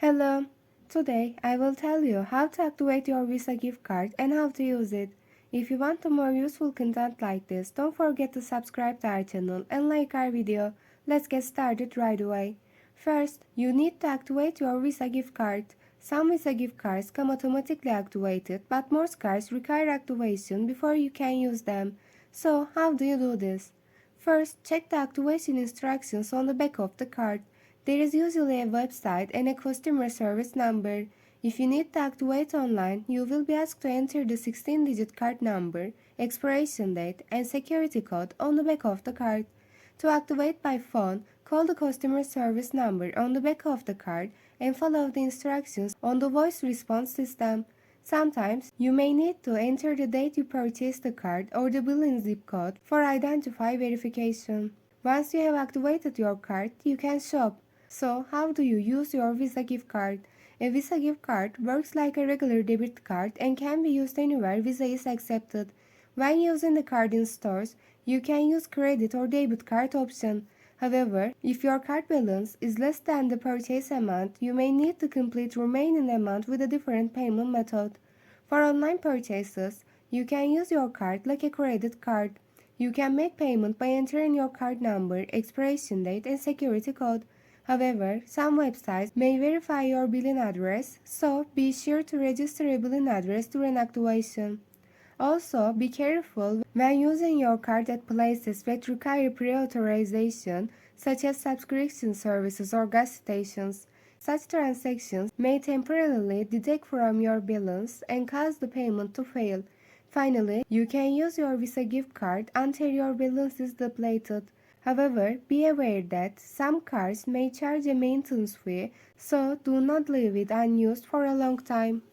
Hello! Today I will tell you how to activate your Visa gift card and how to use it. If you want more useful content like this, don't forget to subscribe to our channel and like our video. Let's get started right away. First, you need to activate your Visa gift card. Some Visa gift cards come automatically activated, but most cards require activation before you can use them. So, how do you do this? First, check the activation instructions on the back of the card. There is usually a website and a customer service number. If you need to activate online, you will be asked to enter the 16-digit card number, expiration date, and security code on the back of the card. To activate by phone, call the customer service number on the back of the card and follow the instructions on the voice response system. Sometimes, you may need to enter the date you purchased the card or the billing zip code for identify verification. Once you have activated your card, you can shop. So, how do you use your Visa gift card? A Visa gift card works like a regular debit card and can be used anywhere Visa is accepted. When using the card in stores, you can use credit or debit card option. However, if your card balance is less than the purchase amount, you may need to complete remaining amount with a different payment method. For online purchases, you can use your card like a credit card. You can make payment by entering your card number, expiration date, and security code. However, some websites may verify your billing address, so be sure to register a billing address during activation. Also, be careful when using your card at places that require pre-authorization, such as subscription services or gas stations. Such transactions may temporarily deduct from your balance and cause the payment to fail. Finally, you can use your Visa gift card until your balance is depleted. However, be aware that some cards may charge a maintenance fee, so do not leave it unused for a long time.